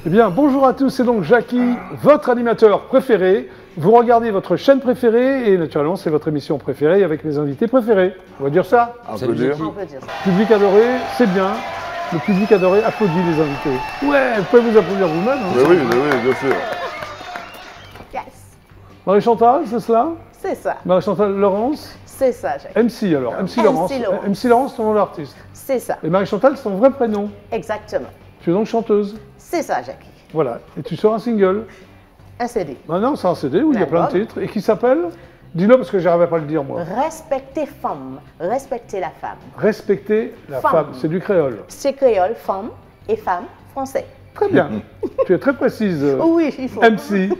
Eh bien, bonjour à tous, c'est donc Jackie, votre animateur préféré. Vous regardez votre chaîne préférée et naturellement, c'est votre émission préférée avec mes invités préférés. On va dire ça? On peut dire ça. Public adoré, c'est bien. Le public adoré applaudit les invités. Ouais, vous pouvez vous applaudir vous-même. Hein. Oui, bien sûr. Yes. Marie-Chantal, c'est cela? C'est ça. Marie-Chantal Laurence? C'est ça, Jacques. MC alors, MC Laurence. MC Laurence, ton nom d'artiste. C'est ça. Et Marie-Chantal, c'est ton vrai prénom. Exactement. Tu es donc chanteuse. C'est ça, Jackie. Voilà. Et tu sors un single. Un CD. Ah non, c'est un CD où il y a plein de L'album. titres. Et qui s'appelle? Dis-le parce que j'arrive pas à le dire moi. Respecter femme. Respecter la femme. Respecter la femme. C'est du créole. C'est créole, femme et femme français. Très bien. Tu es très précise. Oui, il faut. MC.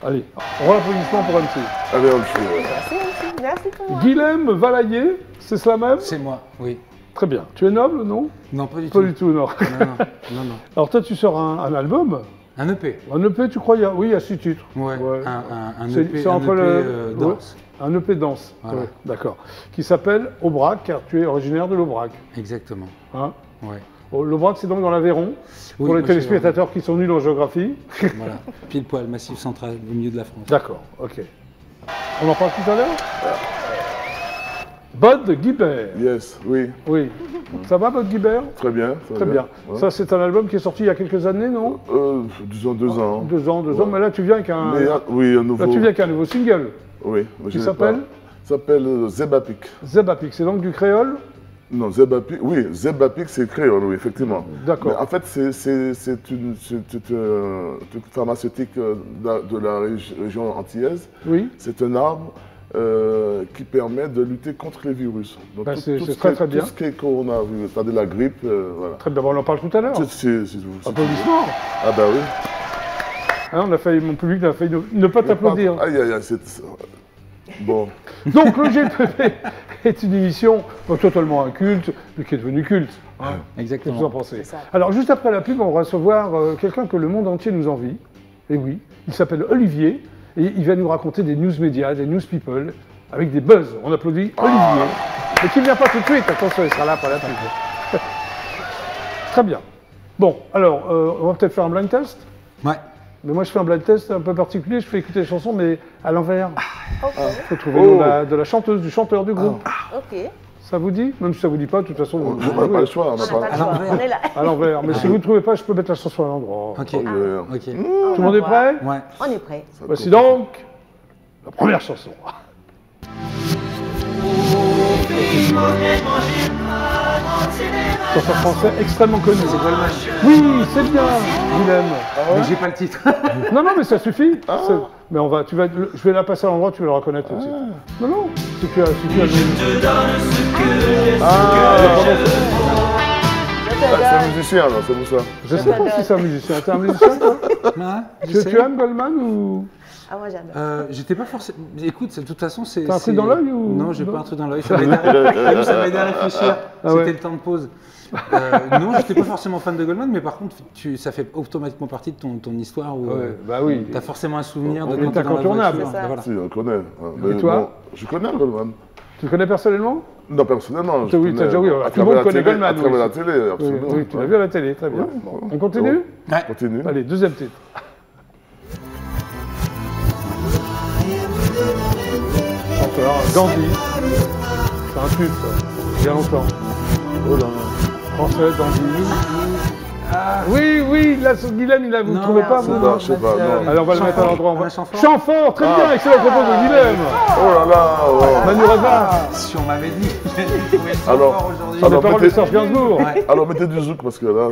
Allez, on rend l'applaudissement pour MC. Allez, on le fait. Merci pour moi. Guilhem Valaillé, c'est cela même? C'est moi, oui. Très bien. Tu es noble, non? Non, pas du Pas tout. du tout, non. Non. Alors toi, tu sors un album. Un EP. Un EP, tu crois? Oui, il y a 6 titres. Ouais. Ouais. Un C'est- EP, c'est entre le- danse. Ouais, un EP danse. Voilà. Ouais, d'accord. Qui s'appelle Aubrac, car tu es originaire de l'Aubrac. Exactement. Hein? Ouais. L'Aubrac, c'est donc dans l'Aveyron. Oui, Pour les moi, téléspectateurs qui sont nuls en géographie. Voilà. Pile poil, massif central, au milieu de la France. D'accord, ok. On en parle tout à l'heure? Bod Guibert. Yes, oui. Oui. Ça va, Bod Guibert? Très bien. Très bien. Ouais. Ça, c'est un album qui est sorti il y a quelques années, non? Disons 2 ans. 2 ans, Ouais. mais là, tu viens avec un... Mais, oui, un nouveau. Là, tu viens avec un nouveau single. Oui. mais Qui je l'ai s'appelle? pas. S'appelle Zebapik. Zebapik, c'est donc du créole? Non, Zebapik, oui, Zebapik, c'est créole, oui, effectivement. D'accord. Mais en fait, c'est une pharmaceutique de la région antillaise. Oui. C'est un arbre qui permet de lutter contre les virus. Donc, Ben, c'est ce très, qui est- très bien. Tout ce qui est coronavirus, c'est-à-dire la grippe, voilà. Très bien, bon, on en parle tout à l'heure. Applaudissements. Ah bah oui. Hein, on a failli, mon public a failli ne pas t'applaudir. Aïe, aïe, aïe, c'est... Bon. Donc, le GPP est une émission totalement inculte, mais qui est devenue culte. Hein. Qu'est-ce que Exactement. vous en pensez? C'est ça. Alors, juste après la pub, on va recevoir quelqu'un que le monde entier nous envie. Et oui, il s'appelle Olivier, et il va nous raconter des news médias, des news people, avec des buzz. On applaudit Olivier. Mais qui ne vient pas tout de suite, attention, il sera là pour la pub. Très bien. Bon, alors, on va peut-être faire un blind test. Ouais. Mais moi, je fais un blind test un peu particulier. Je fais écouter les chansons, mais à l'envers. Ok. Il faut trouver le nom de la chanteuse, du chanteur du groupe. Ok. Ça vous dit? Même si ça vous dit pas, de toute façon, On vous n'a pas le choix, on n'a On n'a pas pas le le choix. l'envers. On est là. à l'envers. Mais si vous ne trouvez pas, je peux mettre la chanson à l'endroit. Ok. choix. Ok. Tout le monde est prêt? Ouais. On est prêt. Voici donc la première chanson. Chanson français extrêmement connue. C'est Goldman. Oui, c'est bien, Willem. Mais j'ai pas le titre. Non, mais ça suffit. Mais je vais la passer à l'endroit, tu vas le reconnaître tout de suite. Non, si tu as C'est un musicien, alors, c'est pour ça. Je sais pas si c'est un musicien. T'es un musicien, toi? Hein, Tu aimes Goldman ou... Ah, moi, j'adore. J'étais pas forcément. Écoute, de toute façon, c'est. T'as un truc dans l'œil ou... Non, j'ai pas un truc dans l'œil. Ça m'a aidé à réfléchir. Ah ouais. C'était le temps de pause. Non, j'étais pas forcément fan de Goldman, mais par contre, ça fait automatiquement partie de ton histoire où Ouais, bah oui. tu as forcément un souvenir de Il est quand t'es dans la incontournable. voiture. C'est ça. Voilà. Si, on connaît. Et toi? bon, je connais Goldman. Tu le connais personnellement? Non, personnellement. je Oui, connais t'as déjà- oui, à tout le monde travers la connaît télé, Goldman, À travers oui. la télé, Oui, absolument. oui, tu l'as vu à la télé, très bien. Ouais. Bon, on continue? Ouais. Continue. Allez, deuxième titre. Chanteur, Dandy. C'est un tube, ça. Il y a longtemps. Oh là Français, Dandy. Ah, oui, là, ce Guilhem, vous ne Non, trouvez pas, c'est vous, là, non? je sais pas, non. Alors, on va le mettre à l'endroit. Alain Chamfort. Chamfort, très bien, excellent propos de Guilhem. Oh là là ouais. Manu Reza. Si on m'avait dit, j'allais trouver ça Alors- fort aujourd'hui. Les alors, paroles de mettez- Serge Gainsbourg. Ouais. Alors mettez du zouk parce que là...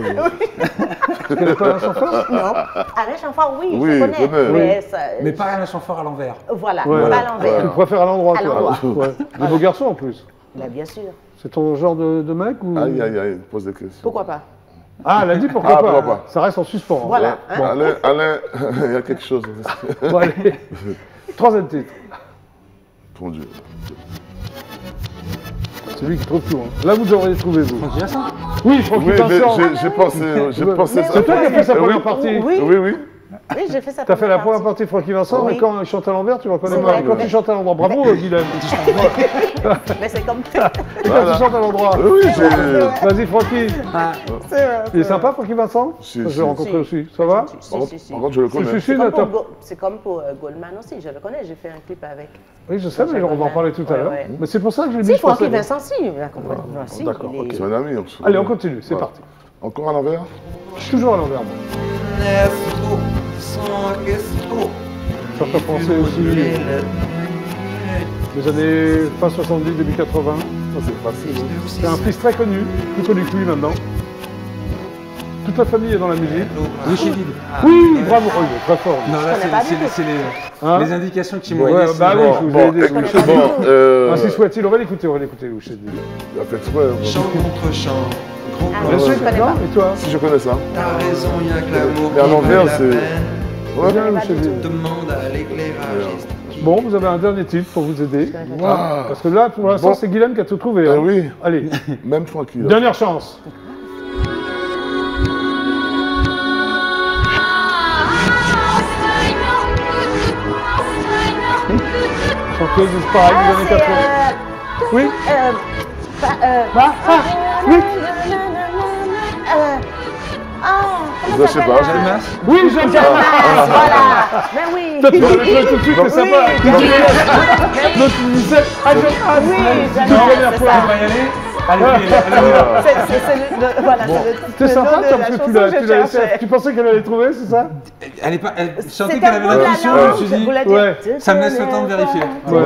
Tu connais pas Alain Chamfort? Non. Alain Chamfort, oui, Oui, je connais. je connais. Mais, ça- Mais pas Alain Chamfort à l'envers. Voilà, Ouais. pas à Tu l'envers. préfères à l'endroit, À toi. l'endroit. Ouais. Des beaux garçons, en plus. Bah, bien sûr. C'est ton genre de mec ou... Aïe, aïe, aïe, pose des questions. Pourquoi pas? Ah, elle a dit pourquoi Ah, pas. pourquoi pas. Ça reste en suspens. Voilà. Ouais. Hein. Alain, il y a quelque chose. Bon, allez. Troisième titre. Mon Dieu. C'est lui qui trouve tout. Hein. Là, vous devriez trouver, vous. On dirait ça? Oui, Francky Oui, mais Vincent. j'ai pensé C'est ça. toi qui as fait sa Oui. première partie. Oui. Oui, oui. Oui, j'ai fait ça. T'as fait la première partie de Francky Vincent, Oui. mais quand il chante à l'envers, tu reconnais C'est pas. vrai. Quand tu chantes à l'endroit, bravo Guilhem. Mais c'est comme. Et quand tu chantes à l'endroit. Oui, j'ai. Vas-y Francky. C'est vrai. Il est sympa Francky Vincent? Si, Je si. l'ai rencontré Si. aussi. Ça va? Si. Par contre, je le connais. Si, d'accord. C'est comme pour Goldman aussi, je le connais, j'ai fait un clip avec. Oui, je sais, mais on va en parler tout à Ouais, l'heure. ouais. Mais c'est pour ça que je l'ai dit. Si, je pensais- Francky Vincent, si, la compagnie. Non, si, d'accord, il est- ok. C'est un ami. Allez, on continue, c'est Voilà. parti. Encore à l'envers? Toujours à l'envers. moi. Chanteur français aussi, des années fin 70, début 80. Ça, c'est facile. hein. C'est un fils très connu, plus connu que lui maintenant. Toute la famille est dans la musique. Louis Chédid. Oui, bravo, oh, il est très fort. lui. Non, là, connais pas c'est du tout. c'est les, Hein les indications qui m'ont Ouais, aidé. bah c'est- oui, je vous ai aidé. écoute, Louis Chédid. bon, Ainsi soit-il, on va l'écouter, Louis Chédid. il a fait exprès. hein. Chant contre chant, gros Ah, Bien ouais, sûr, je connais non, pas. et toi? Si je connais ça. T'as raison, y'a que l'amour Mais à qui l'envers, vaut la c'est- peine. Ouais. Bien, Louis pas du Chédid. tout. Demande à l'éclairagiste. Bon, vous avez un dernier titre pour vous aider. Ah, Parce que là, pour l'instant, Bon. c'est Guilhem qui a tout trouvé. eh hein. oui, Allez, même tranquille. dernière chance. Chanteuse disparue des années 80. Oui? Oui? Je sais pas. Oui, Jean-Pierre! Voilà. Mais oui. Toi, tu l'avais trouvé tout de suite, c'est sympa. Oui. L'autre, tu disais, ah, Jonas! Oui, C'est Jonas, la première c'est fois. ça. On va y aller. Allez, allez, C'est le, voilà, C'est le sympa nom de comme la que tu chanson l'as que je laissé. cherchais. Tu pensais qu'elle allait trouver, c'est ça? Elle chantait C'était qu'elle un avait mot de la l'intuition, je me suis langue, dit. vous l'avez dit. Ouais. Ça me laisse le temps de vérifier. Ouais.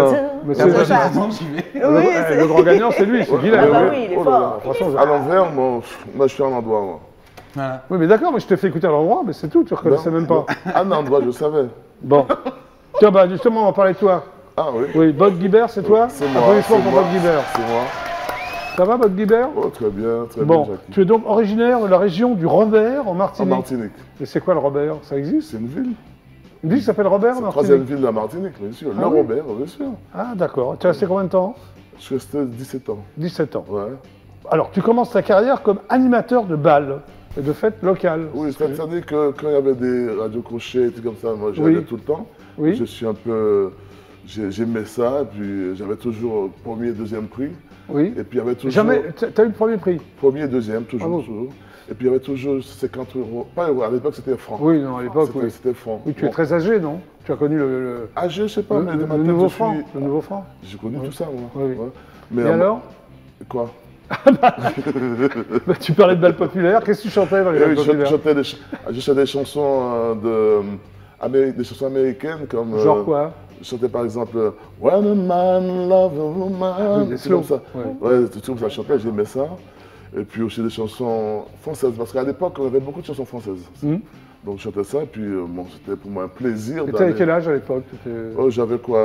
Mais Et c'est après, ça. j'ai dit non, j'y vais. Oui, le grand gagnant, c'est lui, c'est Guilhem. Ah bah Oui. oui, il est Oh là là. fort. Franchement, À l'envers, moi, je suis à un endroit. Moi. Voilà. Oui, mais d'accord, mais je t'ai fait écouter à l'endroit, mais c'est tout, tu reconnaissais même pas. À un endroit, je savais. Bon. Tiens, bah justement, on va parler de toi. Ah oui. Oui, Bob Guibert, c'est toi? C'est moi. Applaudissements c'est pour moi, Bob Guibert. C'est moi. Ça va, Bob Guibert? Oh, très bien, Bon, Jackie. tu es donc originaire de la région du Robert, en En Martinique. Martinique. Et c'est quoi le Robert? Ça existe? C'est une ville. Une ville qui s'appelle Robert, en C'est la troisième Martinique? ville de la Martinique, bien sûr. Ah Le oui Robert, bien sûr. Ah, d'accord. Tu es resté combien de temps? Je suis resté 17 ans. 17 ans. Ouais. Alors, tu commences ta carrière comme animateur de bal et de fêtes locales. Oui, c'est-à-dire que quand il y avait des radios crochets, tout comme ça, moi j'y Oui. allais tout le temps. Oui. Je suis un peu. J'aimais ça, et puis j'avais toujours premier et deuxième prix. Oui. Et puis il y avait toujours. Jamais. T'as eu le premier prix? Premier et deuxième, toujours, Ah bon toujours. Et puis il y avait toujours 50 €. Pas euros, à l'époque c'était francs. Oui, non, à l'époque, oui. C'était francs. Oui, tu es très âgé, non? Tu as connu le, Ah, je sais pas, mais de ma le tête, nouveau je suis- franc. Le nouveau franc. J'ai connu tout ça, moi. Oui, oui. Ouais. Mais Et alors? Quoi? Bah, tu parlais de bal populaire. Qu'est-ce que tu chantais dans les bals Oui, populaires? je chantais des chansons des chansons américaines comme. Genre quoi? Je chantais par exemple When a man love a woman, des c'est comme ça. slow, Ouais, tout comme ça, je chantais, j'aimais ça. Et puis aussi des chansons françaises, parce qu'à l'époque, on avait beaucoup de chansons françaises. Hmm. Donc je chantais ça, et puis bon, c'était pour moi un plaisir. Et t'avais quel âge à l'époque? Oh, j'avais quoi,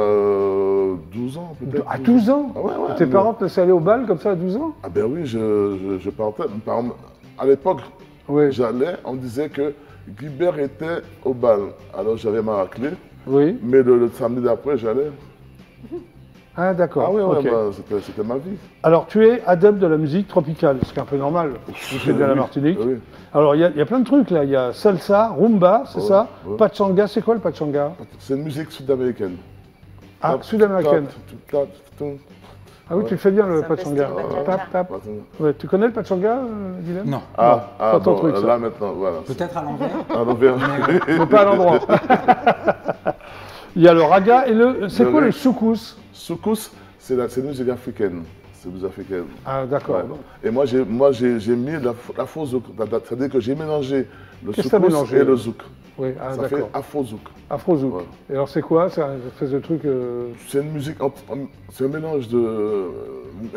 12 ans peut-être. À 12 ans? Ah ouais, ouais. Tes mais- parents te laissaient aller au bal comme ça à 12 ans? Ah ben oui, je partais. Par exemple, à l'époque, Oui. j'allais, on disait que Guibert était au bal. Alors j'avais ma clé, Oui. mais le samedi d'après, j'allais. Ah, d'accord. Ah oui, ouais, Ok. bah, c'était ma vie. Alors, tu es adepte de la musique tropicale, ce qui est un peu normal. Tu es de la Oui, Martinique. oui. Alors, il y a plein de trucs là. Il y a salsa, rumba, c'est Ouais, ça? ouais. Pachanga, c'est quoi le pachanga? C'est une musique sud-américaine. Ah, Tap, sud-américaine. tap, tap, tap, Ah oui, tu le fais bien le C'est un peu pachanga. style bachata. Tap, tap. tap. Ouais, tu connais le pachanga, Guilhem? Non, Ah, pas ton bon, truc, ça. là maintenant, voilà. peut-être à l'envers. À l'envers. Mais pas à l'endroit. Il y a le raga et le. C'est Le quoi le reg- soukous? Soukous, c'est la musique africaine. C'est musique africaine. Ah, d'accord. Ouais. Et moi, j'ai mis la faux zouk. C'est-à-dire que j'ai mélangé le Qu'est-ce que t'as soukous mélangé, et là le zouk. Oui, ah, Ça fait d'accord. afro-zouk. Afro-zouk. Ouais. Et alors, c'est quoi? C'est un espèce de truc. C'est une musique, c'est un mélange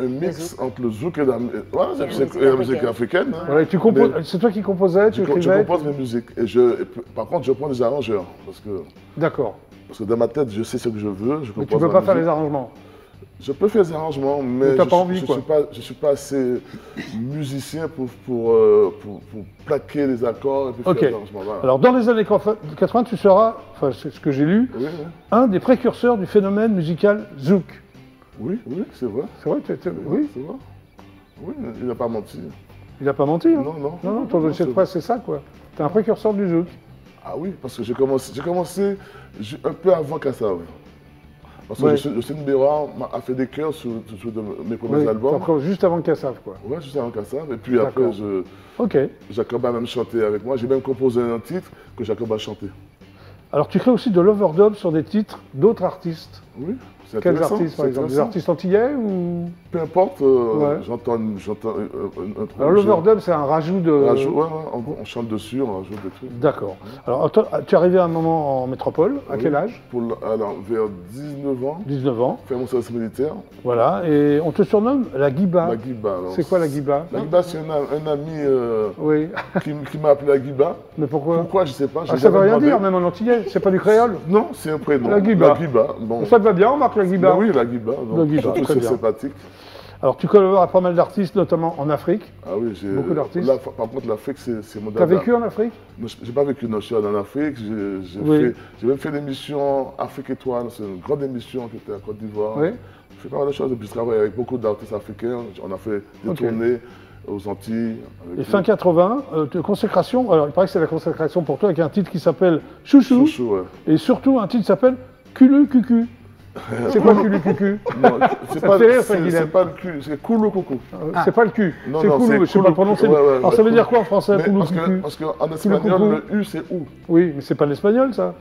un mix entre le zouk et la musique africaine. hein. Voilà, et tu composes. Mais C'est toi qui composais, tu je écrivais? compose mes musiques. Par contre, je prends des arrangeurs. Parce D'accord. que dans ma tête, je sais ce que je veux. Je Mais compose tu peux ma pas faire les musique. arrangements. Je peux faire des arrangements, mais t'as pas envie, je quoi. suis pas assez musicien pour plaquer les accords et puis Ok. faire des arrangements. Voilà. Alors, dans les années 80, tu seras, enfin, c'est ce que j'ai lu, Oui, un des précurseurs du phénomène musical zouk. oui, c'est vrai. C'est vrai? Oui, C'est vrai. Oui, il n'a pas menti. il n'a pas menti. Hein? Non, non. Non, ton dossier de c'est presse, c'est ça, quoi. T'es un précurseur du zouk. Ah oui, parce que j'ai commencé un peu avant Kassav. Parce que Ouais. le Béra a fait des chœurs sur mes premiers Oui, albums. encore juste avant Kassav, quoi. Ouais, juste avant Kassav. Et puis après, D'accord. Ok. Jacob a même chanté avec moi. J'ai même composé un titre que Jacob a chanté. Alors, tu crées aussi de l'overdub sur des titres d'autres artistes. Oui, c'est Quels intéressant. artistes, par c'est exemple? Des intéressant. artistes antillais ou... Peu importe, Ouais. j'entends un truc. Alors, l'overdub, c'est un rajout de... Ouais, ouais, on chante dessus, on rajoute des trucs. D'accord. Alors, toi, tu es arrivé à un moment en métropole. À Oui. quel âge? Alors, vers 19 ans, 19 ans. faire mon service militaire. Voilà. Et on te surnomme la Guiba. La Guiba. alors. C'est quoi la Guiba? La Guiba, c'est un ami Oui. qui m'a appelé la Guiba. Mais pourquoi? Pourquoi, je sais pas. Ah, j'ai ça veut jamais rien demandé. dire, même en antillais. C'est pas du créole. Non, c'est un prénom. La Guiba. La Guiba. Bon. Ça te va bien, on marque la Guiba. Ben oui, la Guiba. Donc, La Guiba, surtout, très c'est bien. sympathique. Alors, tu collabores à pas mal d'artistes, notamment en Afrique. Ah oui, j'ai. Beaucoup d'artistes. Là, par contre, l'Afrique, c'est mon Tu as dada. vécu en Afrique? Non, j'ai pas vécu, non, je suis allé en Afrique. Oui. J'ai même fait l'émission Afrique Étoile. C'est une grande émission qui était à Côte d'Ivoire. Oui. J'ai fait pas mal de choses. Et puis, je travaille avec beaucoup d'artistes africains. On a fait des Ok. tournées aux Antilles. avec Et fin 80, de consécration. Alors, il paraît que c'est la consécration pour toi avec un titre qui s'appelle Chouchou. Chouchou, ouais. Et surtout, un titre qui s'appelle Culu Cucu. C'est quoi Culu Cucu? Non, c'est Ça pas, te fait rire, ça, Guilhem? c'est pas le cul, c'est coulou coucou. C'est pas le cul, Non, c'est non, Koulou, c'est je sais pas Koulou. le prononcer. Ouais, ouais, Alors ouais, ça veut dire Koulou. quoi en français, Mais Koulou parce Cucu? qu'en espagnol, coucou. le U, c'est ou. Oui, mais c'est pas l'espagnol ça.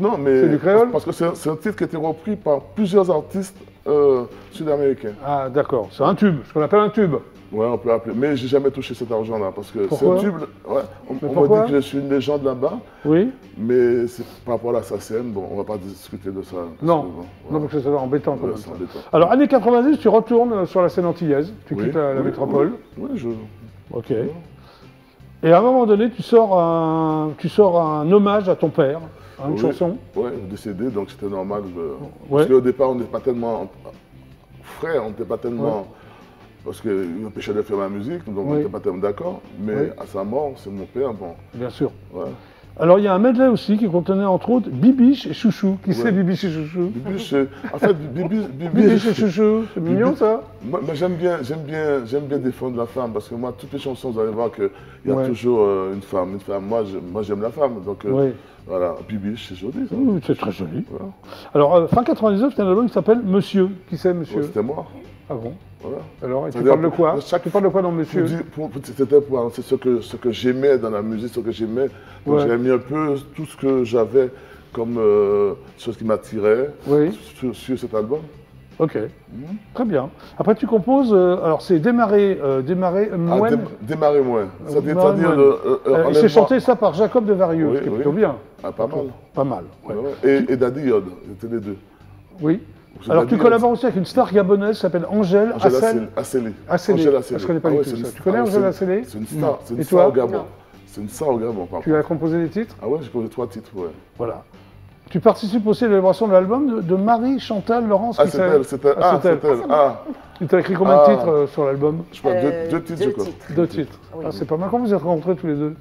Non, mais. C'est du créole? Parce que c'est un titre qui a été repris par plusieurs artistes sud-américains. Ah d'accord, c'est un tube, ce qu'on appelle un tube. Ouais, on peut appeler. Mais j'ai jamais touché cet argent-là parce que c'est Pourquoi? un tube. Ouais, on pourquoi? me dit que je suis une légende là-bas, Oui? mais c'est par rapport à la SACEM, bon, on va pas discuter de ça. parce Non, que, bon, non voilà. parce que ça va embêtant quand Ouais, même. c'est embêtant. Alors années 90, tu retournes sur la scène antillaise, tu Oui, quittes la oui, métropole. Oui, je. Ok. Et à un moment donné, tu sors un hommage à ton père, une Oui. chanson. Ouais, décédé, donc c'était normal. Ouais. Parce qu'au départ, on n'était pas tellement frères, on n'était pas tellement. Parce qu'il m'empêchait de faire ma musique, donc on Oui. n'était pas tellement d'accord. Mais Oui. à sa mort, c'est mon père, bon. Bien sûr. Ouais. Alors il y a un medley aussi qui contenait entre autres Bibiche et Chouchou. Qui c'est Bibiche et Chouchou? Bibi, en fait, Bibi, Bibiche et Chouchou, c'est mignon ça? Moi, j'aime bien défendre la femme parce que moi, toutes les chansons, vous allez voir qu'il y a Ouais. toujours une femme. Moi, j'aime la femme. Donc, Oui. voilà, Bibi, c'est joli. Ça. Oui, c'est très joli. Voilà. Alors fin 99, c'est un album qui s'appelle Monsieur. Qui c'est Ouais, Monsieur? c'était moi. Ah bon? Voilà. Alors, et tu C'est-à-dire parles de quoi? chaque- Tu parles de quoi dans Monsieur? C'était pour annoncer ce que j'aimais dans la musique, ce que j'aimais. Donc, Ouais. j'ai mis un peu tout ce que j'avais comme chose qui m'attirait Oui. sur cet album. Ok, très bien. Après, tu composes, alors c'est Démarrer Moine. Démarrer moins. C'est-à-dire, Moine. C'est enlève-moi. chanté ça par Jacob de Varieux, Oui, ce qui est oui. plutôt bien. Ah, pas mal. Pas mal, ouais. Ouais. Et Daddy Yod, c'était les deux. Oui. C'est Alors, Daddy tu collabores aussi avec une star gabonaise qui s'appelle Angèle Assel. Asseli. Asseli. Angèle Ah, Asseli. je connais pas Ah du ouais, tout c'est une ça. star. Tu connais Ah ouais, Angèle c'est- Asseli? C'est une star. C'est une Et star toi? au Gabon. Non. C'est une star au Gabon, par Tu contre. as composé des titres? Ah ouais, j'ai composé 3 titres, ouais. Voilà. Tu participes aussi à l'élaboration de l'album de Marie Chantal Laurence. Ah, qui c'est s'est- elle, c'est elle. Ah, Ah, c'est elle. c'est elle. Ah, Tu t'as écrit combien de Ah. titres sur l'album? je crois deux titres, je crois. titres. 2 titres. Oui. Ah, c'est pas mal. Comment vous êtes rencontrés tous les deux?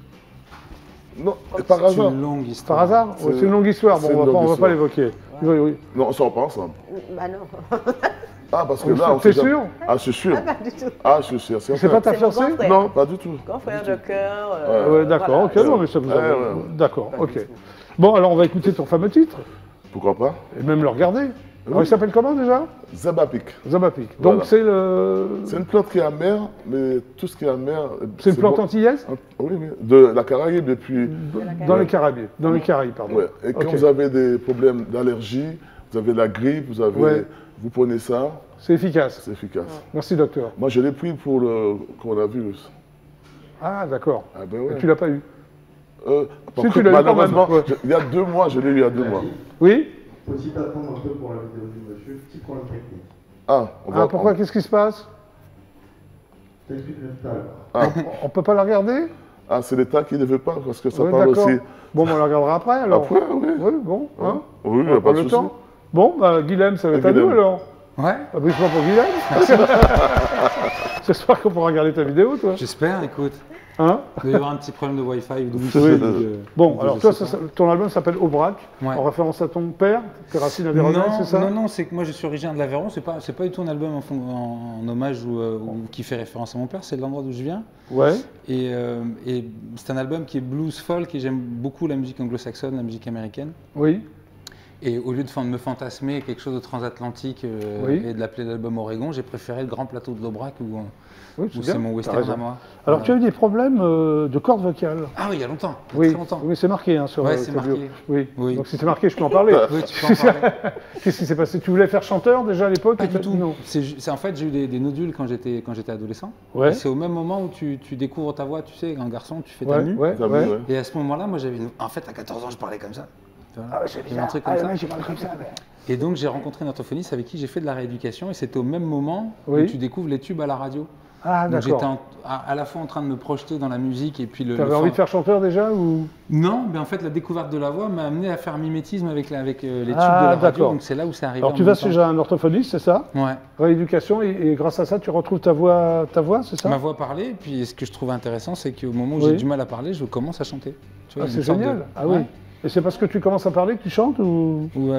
Non, et par C'est hasard. une longue histoire. Par hasard? Ouais, c'est une longue histoire. Bon, c'est une on longue va pas histoire. l'évoquer. Oui, oui. Non, on sort pas ensemble. Bah non, Ah, parce que Oh, là, on t'es sait jamais- sûr? Ah, je suis sûr. pas du tout. Ah, je suis sûr. C'est pas ta C'est mon fiancée? grand frère. Non, pas du tout. Grand frère de cœur. Ouais, d'accord, ok, non, mais ça vous a... Ouais, ouais. D'accord, Pas ok. du tout. Bon, alors on va écouter ton fameux titre, Pourquoi pas? et même le regarder. Alors, il s'appelle comment déjà? Zabapik. Zabapik. Donc Voilà. c'est le... C'est une plante qui est amère, mais tout ce qui est amer. C'est une plante bon. antillaise? Oui, oui. De la Caraïbe, et puis. Dans les Caraïbes. Dans les Caraïbes, pardon. Ouais. Et quand Ok. vous avez des problèmes d'allergie, vous avez la grippe, Ouais. vous prenez ça, C'est efficace. c'est efficace. Merci, docteur. Moi, je l'ai pris pour le coronavirus. Ah, d'accord. Ah ben ouais. Et tu l'as pas eu? Par Si, tu contre, l'as eu quand malheureusement, même, ouais. il y a 2 mois, je l'ai eu il y a 2 mois. Oui? Faut-il attendre un peu pour la vidéo du monsieur, petit problème technique. Ah, Ah, pourquoi? Qu'est-ce qui se passe? Je t'explique tout à l'heure. On peut pas la regarder? Ah, c'est l'État qui ne veut pas, parce que ça Oui, parle d'accord. aussi. Bon, ben, on la regardera après, alors. Après, oui. Oui, bon, hein? Oui, il On n'y va a pas prendre de le souci. temps. Bon, bah, Guilhem, ça va être à Guilhem. nous, alors. Ouais, Applaudissements pour Guylaine. J'espère qu'on pourra regarder ta vidéo, toi. j'espère, écoute. Hein Il doit y avoir un petit problème de Wi-Fi ou de Wi-Fi. Oui. Bon, de- alors je toi, sais pas. ton album s'appelle Aubrac, Ouais. en référence à ton père, tes racines avéronaises, c'est ça? non, c'est que moi je suis originaire de l'Aveyron, c'est pas du tout un album en hommage ou qui fait référence à mon père, c'est de l'endroit d'où je viens. Ouais, Et c'est un album qui est blues folk et j'aime beaucoup la musique anglo-saxonne, la musique américaine. oui, Et au lieu de me fantasmer quelque chose de transatlantique Oui. et de l'appeler l'album Oregon, j'ai préféré le grand plateau de l'Aubrac où oui, c'est bien, mon t'as western raison. à moi. Alors Voilà. tu as eu des problèmes de cordes vocales? Ah oui, il y a longtemps, il y a Oui, très longtemps. oui, c'est marqué sur Ouais, c'est ta bio. marqué. Oui. Oui. Donc si c'est marqué, je peux en parler. Oui, tu peux en parler. Qu'est-ce qui s'est passé? Tu voulais faire chanteur déjà à l'époque? Pas et du t'as- tout. Non. En fait, j'ai eu des nodules quand j'étais adolescent. Ouais. Et c'est au même moment où tu découvres ta voix, tu sais, un garçon, tu fais ta Ouais, mue. ouais, T'as vu, ouais. ouais. Et à ce moment-là, moi j'avais en fait, à 14 ans, je parlais comme ça. Tu vois, Ah ouais, c'est j'avais un truc comme Ah ça. ouais, j'ai parlé comme ça. ouais. Et donc j'ai rencontré un orthophoniste avec qui j'ai fait de la rééducation et c'était au même moment Oui. où tu découvres les tubes à la radio. Ah Donc j'étais d'accord. à la fois en train de me projeter dans la musique et puis le. T'avais envie de faire chanteur déjà ou? Non, mais en fait la découverte de la voix m'a amené à faire un mimétisme avec les tubes de Ah, la radio. d'accord. Donc c'est là où c'est arrivé. Alors en tu même vas temps. chez un orthophoniste, c'est ça? Ouais. Rééducation et grâce à ça, tu retrouves ta voix, c'est ça? Ma voix parlait, et puis ce que je trouve intéressant, c'est qu'au moment où Oui. j'ai du mal à parler, je commence à chanter. Tu vois, Ah, une c'est sorte de- génial. Ah Ouais. oui. Et c'est parce que tu commences à parler que tu chantes ou? Ou,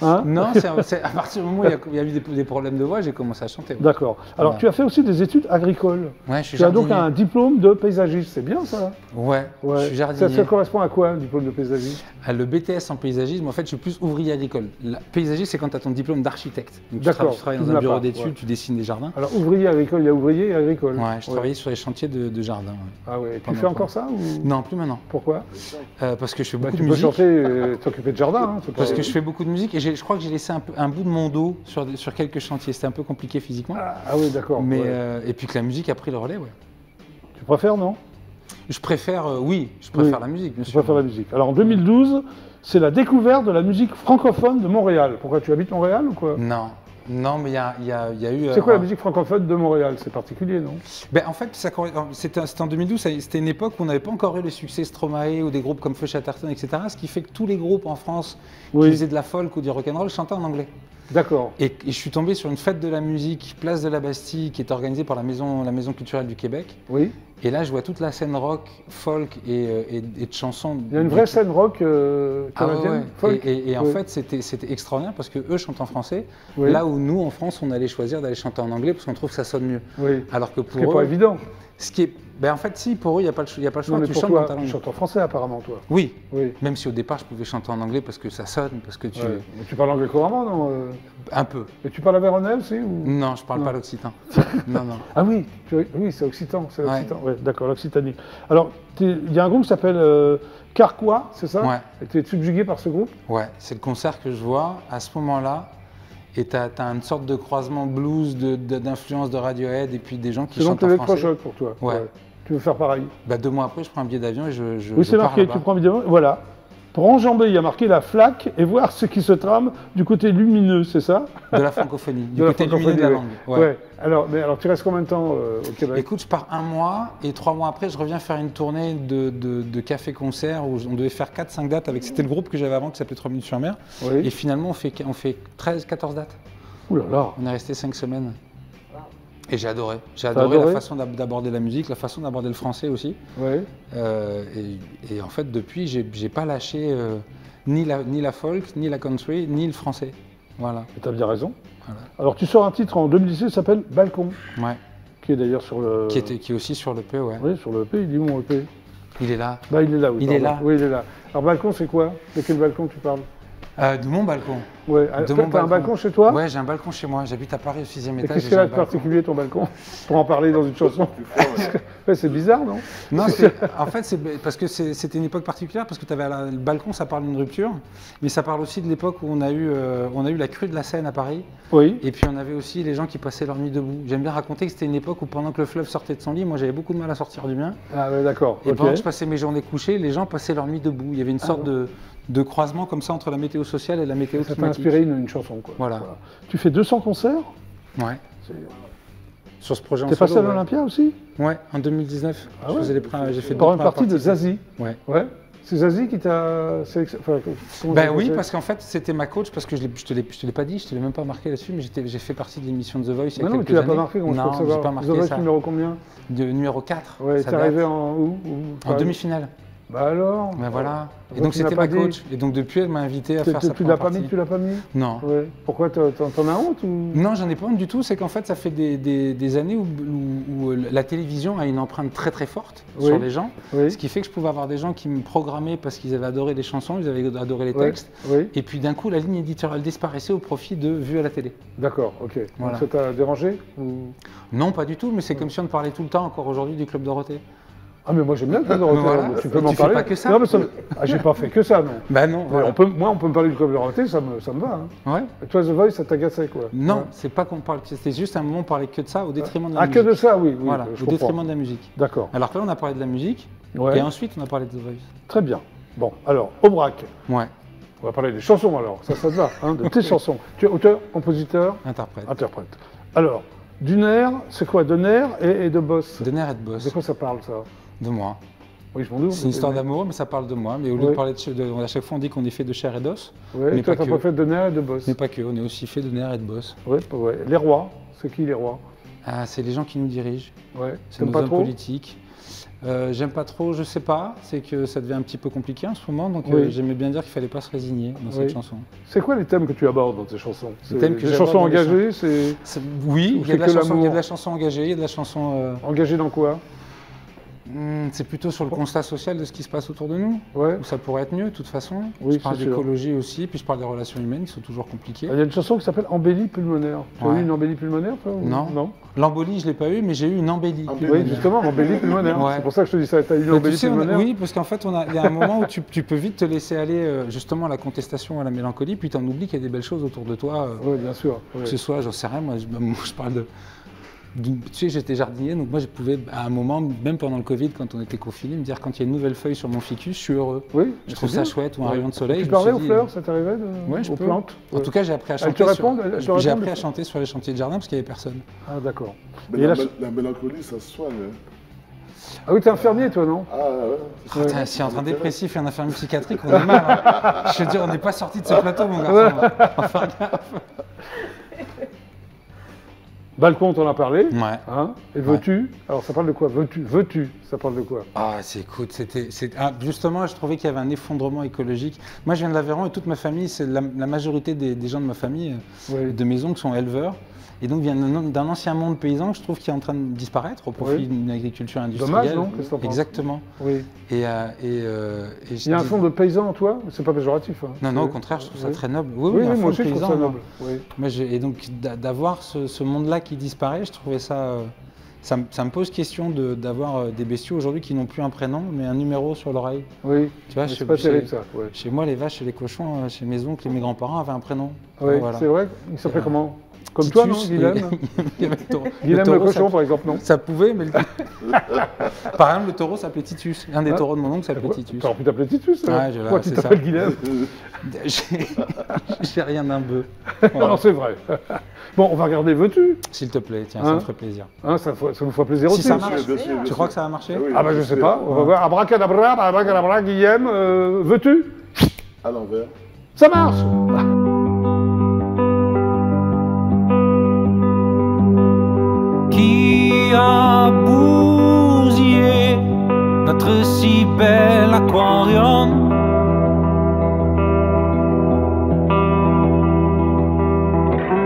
Hein? non, c'est à partir du moment où il y a eu des problèmes de voix, j'ai commencé à chanter. Ouais, D'accord. Alors Voilà. tu as fait aussi des études agricoles. Ouais, je suis Tu as donc jardinier. un diplôme de paysagiste, c'est bien ça? Ouais, je suis Ça, jardinier. ça correspond à quoi, un diplôme de paysagiste? Ah, le BTS en paysagisme, en fait, je suis plus ouvrier agricole. Paysagiste, c'est quand tu as ton diplôme d'architecte. Donc, D'accord, tu travailles tu dans ne un l'as bureau pas, d'études, ouais. tu dessines des jardins. Alors ouvrier agricole, il y a ouvrier et agricole. Ouais, je travaillais sur les chantiers de jardin. Ouais. Ah ouais. Tu Pendant fais quoi encore ça ou? Non, plus maintenant. Pourquoi? Parce que je fais Bah, beaucoup tu de peux musique. chanter et t'occuper de jardin. Hein, c'est pas- Parce que je fais beaucoup de musique et je crois que j'ai laissé un bout de mon dos sur quelques chantiers. C'était un peu compliqué physiquement. Ah oui, d'accord. Mais, ouais. et puis que la musique a pris le relais, ouais. Tu préfères, non? Je préfère, oui, je préfère Oui, la musique, bien Tu sûr. préfères la musique. Alors en 2012, c'est la découverte de la musique francophone de Montréal. Pourquoi tu habites Montréal ou quoi? Non, mais il y a eu. C'est quoi la musique francophone de Montréal? C'est particulier, non? Ben, en fait, c'était en 2012, c'était une époque où on n'avait pas encore eu les succès Stromae ou des groupes comme Feu Chatterton, etc. Ce qui fait que tous les groupes en France Oui. qui faisaient de la folk ou du rock'n'roll chantaient en anglais. D'accord. Et je suis tombé sur une fête de la musique, place de la Bastille, qui est organisée par la maison culturelle du Québec. Oui. Et là, je vois toute la scène rock, folk et de chansons. Il y a une vraie scène rock Ah ouais, canadienne, ouais. folk. Et en Oui. fait, c'était extraordinaire parce que eux chantent en français, Oui. là où nous, en France, on allait choisir d'aller chanter en anglais parce qu'on trouve que ça sonne mieux. Oui. Alors que Ce qui n'est pour pas eux, évident. ce qui est, ben en fait, si, pour eux, il n'y a pas le choix, Non, mais tu pour chantes dans toi, ta tu langue. chantes en français apparemment, toi. Oui, Oui. même si au départ, je pouvais chanter en anglais parce que ça sonne, parce que tu... Ouais. Mais tu parles anglais couramment, non? Un peu. Et tu parles avéronais aussi ou... Non, je parle Non. pas l'occitan. Non, non. Ah oui, oui, c'est occitan, c'est Ouais. occitan. Ouais, d'accord, l'occitanie. Alors, il y a un groupe qui s'appelle Carquois, c'est ça? Ouais. Et tu es subjugué par ce groupe? Ouais, c'est le concert que je vois à ce moment-là. Et tu as une sorte de croisement blues, d'influence de Radiohead et puis des gens qui C'est donc chantent en français. l'électrochoc pour toi. Ouais. Tu veux faire pareil? Bah, 2 mois après, je prends un billet d'avion et je Oui, c'est pars marqué, là-bas. tu prends évidemment, voilà. Pour enjamber, il y a marqué la flaque et voir ce qui se trame du côté lumineux, c'est ça? De la francophonie, du De la côté lumineux de la francophonie, langue. ouais. Ouais. Alors, tu restes combien de temps au Québec? Écoute, je pars 1 mois et 3 mois après, je reviens faire une tournée de café-concert où on devait faire 4-5 dates avec. C'était le groupe que j'avais avant qui s'appelait 3 minutes sur mer. Oui. Et finalement, on fait 13-14 dates. Ouh là là. On est resté 5 semaines. Et j'ai adoré. J'ai adoré adoré la façon d'aborder la musique, la façon d'aborder le français aussi. Ouais. Et en fait, depuis, j'ai pas lâché ni la folk, ni la country, ni le français. Voilà. Tu as bien raison. Voilà. Alors, tu sors un titre en 2017 qui s'appelle Balcon, Ouais. qui est d'ailleurs sur le. Qui est aussi sur l'EP, ouais. Oui, sur le EP. Il est où mon EP? Il est là. Bah, il est là, oui. Il pardon. est là. Oui, il est là. Alors, Balcon, c'est quoi? De quel balcon tu parles? De mon balcon. Ouais. De T'as mon un balcon chez toi? Ouais, j'ai un balcon chez moi. J'habite à Paris au 6e Et étage. qu'est-ce et qu'il a j'ai de un balcon. particulier ton balcon? Pour en parler dans une chanson. Ouais, c'est bizarre, non? Non, en fait, c'est parce que c'était une époque particulière, parce que tu avais le balcon, ça parle d'une rupture, mais ça parle aussi de l'époque où on a eu la crue de la Seine à Paris, Oui. et puis on avait aussi les gens qui passaient leur nuit debout. J'aime bien raconter que c'était une époque où pendant que le fleuve sortait de son lit, moi j'avais beaucoup de mal à sortir du mien, Ah, ouais, d'accord. et Ok. pendant que je passais mes journées couchées, les gens passaient leur nuit debout. Il y avait une sorte de croisement comme ça entre la météo sociale et la météo Ça t'a climatique. inspiré une chanson, quoi. Voilà. Tu fais 200 concerts? Ouais. C'est- Sur ce projet en T'es passé à solo, ouais. l'Olympia aussi? Ouais, en 2019. Ah je ouais faisais les j'ai fait Par deux une premières partie de parties. Zazie. Ouais. Ouais. C'est Zazie qui t'a sélectionné. Enfin, comment Ben ça oui, s'est- parce qu'en fait, c'était ma coach, parce que je te l'ai pas dit, je te l'ai même pas marqué là-dessus, mais j'ai fait partie de l'émission de The Voice il y a Mais non, mais quelques tu l'as années. pas marqué, comment je peux Non, le j'ai savoir. pas The marqué Voice ça. numéro combien? De numéro 4. Ouais, ça t'es date. arrivé où En demi-finale. Bah alors Ben voilà. Et Donc donc tu n'as c'était pas ma dit- coach. Et donc depuis, elle m'a invité à faire sa Tu l'as première pas mis, partie. tu l'as pas mis Non. Ouais. Pourquoi t'en as honte ou... Non, j'en ai pas honte du tout. C'est qu'en fait, ça fait des années où la télévision a une empreinte très très forte Oui. sur les gens. Oui. Ce qui fait que je pouvais avoir des gens qui me programmaient parce qu'ils avaient adoré les chansons, ils avaient adoré les Ouais. textes. Oui, Et puis d'un coup, la ligne éditoriale disparaissait au profit de vues à la télé. d'accord, ok. Voilà. Donc ça t'a dérangé ou... Non, pas du tout, mais c'est comme si on parlait tout le temps, encore aujourd'hui, du Club Dorothée. Ah mais moi j'aime bien le Club Dorothée, Voilà. tu peux Tu m'en fais parler. pas que ça. Non mais ah, j'ai pas fait que ça, non. Bah non, Ouais, voilà. moi on peut me parler du Club Dorothée, ça me va. Hein. Ouais. Et toi The Voice, ça t'agaçait quoi? Non, Ouais. c'est pas qu'on parle, c'était juste un moment où on parlait que de ça au détriment de la Ah musique. que de ça, oui, Voilà, je au comprends. détriment de la musique. D'accord, Alors que là, on a parlé de la musique, ouais. et ensuite, on a parlé de The Voice. Très bien. Bon, alors, Aubrac, Ouais, on va parler des chansons alors, ça te va, hein, de tes chansons. Tu es auteur, compositeur, interprète. interprète. Alors, du nerf, c'est quoi? De nerf et de boss? De nerf et de boss. De quoi ça parle ça? De moi. Oui, je m'en doute. C'est une histoire d'amour, mais ça parle de moi. Mais au lieu Oui. de parler à chaque fois, on dit qu'on est fait de chair et d'os. Oui, mais toi pas t'as que. pas fait de nerf et de boss. Mais pas que, on est aussi fait de nerf et de boss. Ouais, ouais. Les rois, c'est qui les rois? Ah, c'est les gens qui nous dirigent, Ouais, c'est t'aimes nos pas hommes trop? politiques. J'aime pas trop, je sais pas. C'est que ça devient un petit peu compliqué en ce moment, donc Oui. j'aimais bien dire qu'il fallait pas se résigner dans Oui. cette chanson. C'est quoi les thèmes que tu abordes dans tes chansons? C'est thèmes que des j'aborde chansons dans les engagées, c'est Oui, Ou il y a c'est de la que chanson, il y a l'amour de la chanson engagée, il y a de la chanson. engagées dans quoi? C'est plutôt sur le constat social de ce qui se passe autour de nous. Ouais. Où ça pourrait être mieux, de toute façon. Oui, je parle c'est sûr. d'écologie aussi, puis je parle des relations humaines qui sont toujours compliquées. Il y a une chanson qui s'appelle Embellie pulmonaire. Tu as Ouais. eu une embellie pulmonaire, toi ou- Non. Non. L'embolie, je ne l'ai pas eu, mais j'ai eu une embellie. Oui, justement, embellie pulmonaire. Ouais. C'est pour ça que je te dis ça. Tu as eu une Bah, tu embellie sais, pulmonaire. oui, parce qu'en fait, il y a un moment où tu peux vite te laisser aller justement à la contestation, à la mélancolie, puis tu en oublies qu'il y a des belles choses autour de toi. Oui, bien sûr. Que ce soit, j'en sais rien, moi je parle de. Tu sais, j'étais jardinier, donc moi je pouvais, à un moment, même pendant le Covid, quand on était confinés, me dire quand il y a une nouvelle feuille sur mon ficus, je suis heureux. Oui, Je trouve ça chouette, ou un rayon de soleil. Tu je me parlais suis aux dit, fleurs, ça t'arrivait de... Ouais, je aux peux. plantes? En tout cas, j'ai appris à Elles te chanter. répondent, elles te J'ai répondent, appris les à fleurs chanter sur les chantiers de jardin parce qu'il n'y avait personne. Ah, d'accord. Mais Et la, là, la mélancolie, ça se soigne. Hein. Ah oui, t'es infirmier, toi, non? Ah ouais. Putain, si entre un dépressif et un infirmier psychiatrique, on est mal. Hein. Je veux dire, on n'est pas sorti de ce plateau, mon garçon. Enfin, Balcon, t'en as parlé. ouais. Hein? Et veux-tu? Alors, ça parle de quoi? Veux-tu? Ça parle de quoi? Ah, écoute, justement, je trouvais qu'il y avait un effondrement écologique. Moi, je viens de l'Aveyron et toute ma famille, c'est la majorité des gens de ma famille, Oui. de maison, qui sont éleveurs. Et donc, vient d'un ancien monde paysan que je trouve qui est en train de disparaître au profit Oui. d'une agriculture industrielle. Dommage, non? Qu'est-ce que t'en penses? Exactement. Oui. Et Il y a un fond de paysan en toi? C'est pas péjoratif. Hein. Non, non, au Oui. contraire, je trouve ça Oui. très noble. Oui, Oui, un oui, fond moi de aussi, je trouve paysan, ça moi. noble. Oui. Moi, et donc d'avoir ce monde-là qui disparaît, je trouvais ça, ça me pose question d'avoir des bestiaux aujourd'hui qui n'ont plus un prénom, mais un numéro sur l'oreille. Oui. Tu vois, Mais c'est pas terrible, ça. Ouais. Chez moi, les vaches et les cochons, chez mes oncles et mes grands-parents avaient un prénom. Oui, Voilà. c'est vrai. Il s'appelait Euh, comment? Comme toi, non, Titus, Guilhem? il y avait le taureau. Guilhem taureau, le cochon, ça- par exemple, non? Ça pouvait, mais par exemple, le taureau s'appelait Titus. Un des Ah. taureaux de mon oncle s'appelait Titus. T'aurais pu t'appeler Titus. Ouais, Pourquoi tu c'est t'appelles ça. Guilhem? J'ai rien d'un bœuf. Non, c'est vrai. Bon, on va regarder Veux-tu? S'il te plaît, tiens, Hein ça me ferait plaisir. Hein, ça nous fera plaisir Si aussi. ça Bien marche. sûr, bien sûr, bien Tu sûr. crois que ça va marcher? oui, Ah bah je bien sais sûr. pas, on va voir. Abracadabra, Guilhem, veux-tu? À l'envers. Ça marche! Qui a bousillé notre si bel aquarium?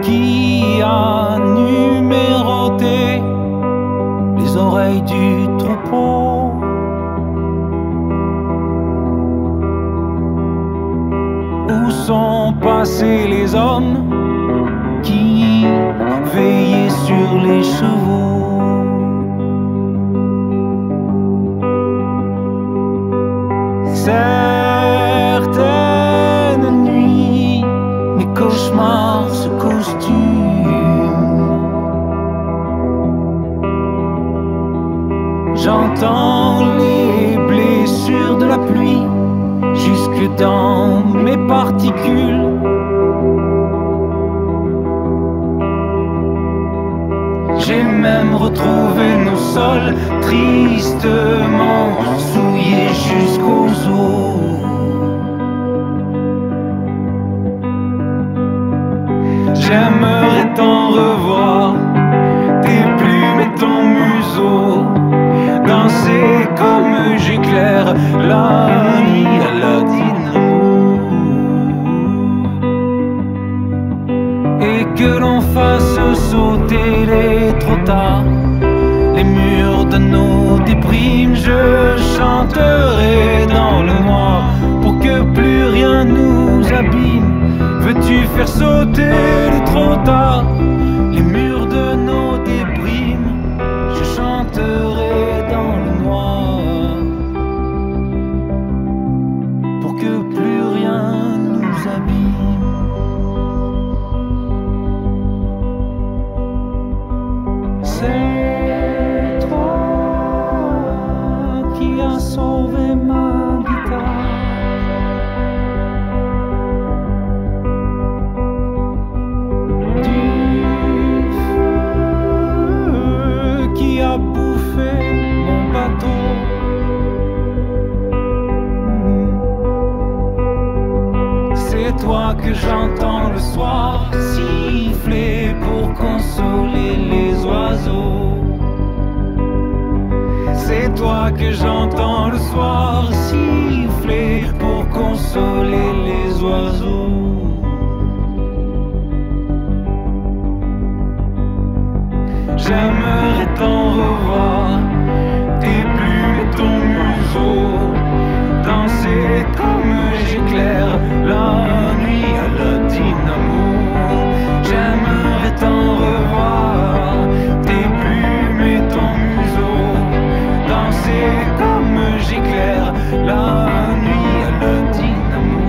Qui a numéroté les oreilles du troupeau? Où sont passés les hommes qui veillaient sur les chevaux? Certaines nuits, mes cauchemars se costument. J'entends les blessures de la pluie jusque dans mes particules. J'ai même retrouver nos sols tristement souillés jusqu'aux os. J'aimerais t'en revoir, tes plumes et ton museau, danser comme j'éclaire la nuit à la dynamo. Et que l'on fasse sauter les trottoirs, les murs de nos déprimes. Je chanterai dans le noir pour que plus rien nous abîme. Veux-tu faire sauter les trottoirs, les murs de nos déprimes? Je chanterai dans le noir pour que plus rien nous abîme. C'est toi qui as sauvé ma guitare. Qui a bouffé mon bateau. C'est toi que j'entends le soir siffler pour consoler les oiseaux. C'est toi que j'entends le soir siffler pour consoler les oiseaux. J'aimerais t'en revoir, tes plumes et ton museau, danser comme j'éclaire la nuit à la dynamo. J'aimerais t'en revoir, tes plumes et ton museau, danser comme j'éclaire la nuit à la dynamo.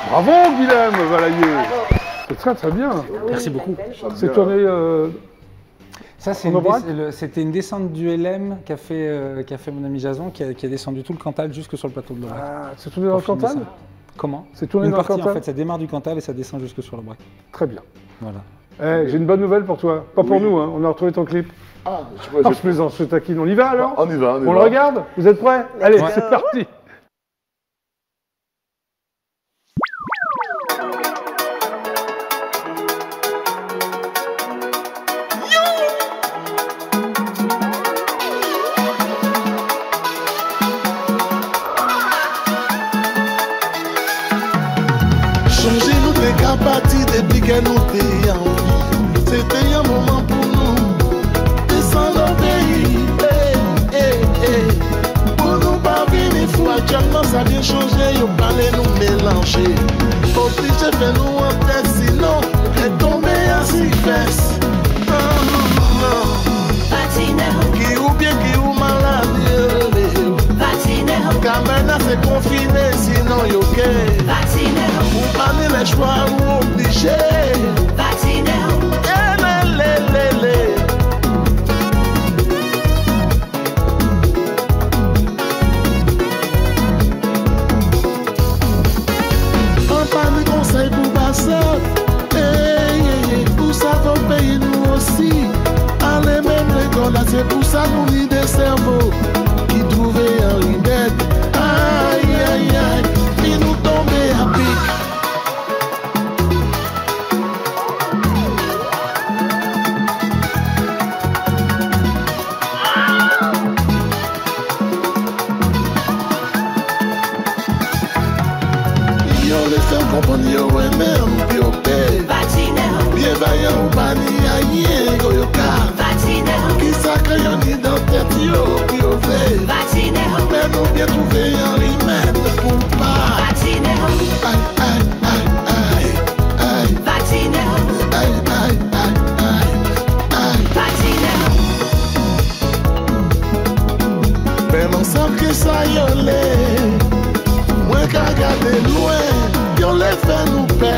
Bravo Guilhem Valaillé. C'est très très bien. Merci beaucoup. C'est tourné Ça, c'est En Aubrac c'était une descente du LM qu'a fait mon ami Jason, qui a descendu tout le Cantal jusque sur le plateau de l'Aubrac. Ah, c'est tourné dans le Pour filmer Cantal. ça. Comment? C'est tourné Une dans le partie, en Cantal. fait, ça démarre du Cantal et ça descend jusque sur l'Aubrac. Très bien. Voilà. Eh, j'ai une bonne nouvelle pour toi. Pas pour Oui. nous, hein. On a retrouvé ton clip. Ah, Ah, je plaisante, je taquine. On y va alors? On y va, on y On va. le regarde? Vous êtes prêts? Allez, go. c'est parti. Changer nous des capacités depuis que nous t'ayons envie. C'était un moment pour nous. Descendre au pays. Pour nous pas venir fou. Actuellement ça vient changer. Yo parler nous mélanger. Obligé de faire nous en tête. Sinon, est tombé en six fesses. Qui ou bien qui ou malade. Kamena c'est confiné. Sinon yo qu'est. Ou pas ni les choix ou obligé. Un panier conseil pour passer. Pour ça faut payer nous aussi. Allez même l'école là, c'est pour ça nous ni des cerveaux qui trouvaient un rimette. Aïe aïe aïe, puis nous tomber à pic. Yo les faire comprendre yo ouais même puis au paix. Bien vaillant ou pas ni à rien go yo ka. Qui sacré yo ni dans tête yo puis au fait. Mais nous bien trouver un remède pour pas. Aïe aïe aïe aïe aïe. Aïe aïe aïe aïe aïe. sa yon le, mwen ka gade loin, yon le fè nou pè.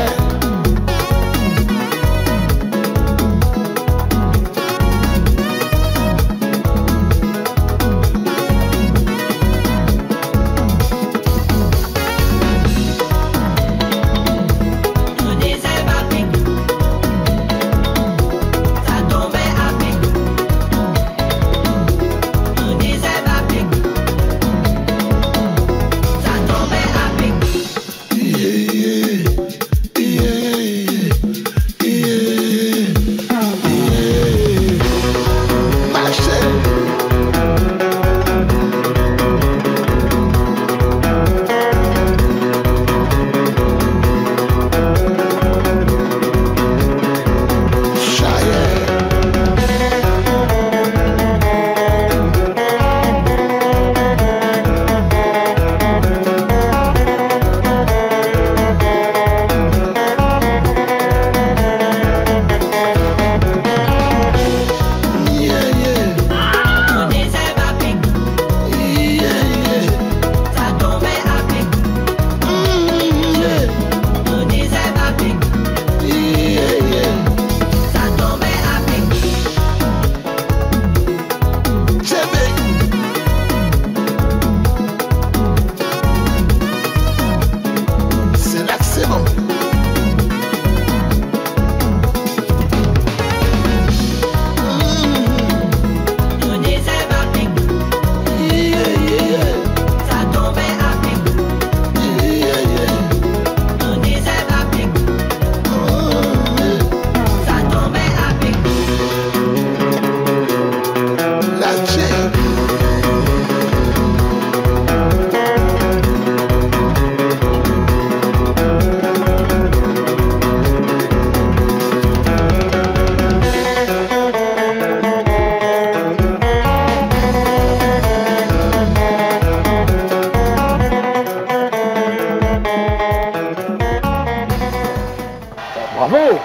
Bravo!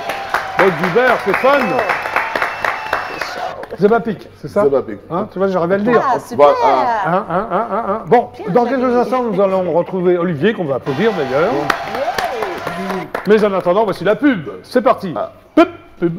Bob Dubert, c'est fun! Zebapik, c'est ça? Zebapik. Hein, tu vois, j'arrive à le dire. Ah, super! Bon, dans quelques instants, nous allons retrouver Olivier, qu'on va applaudir d'ailleurs. Mais en attendant, voici la pub. C'est parti. Pub.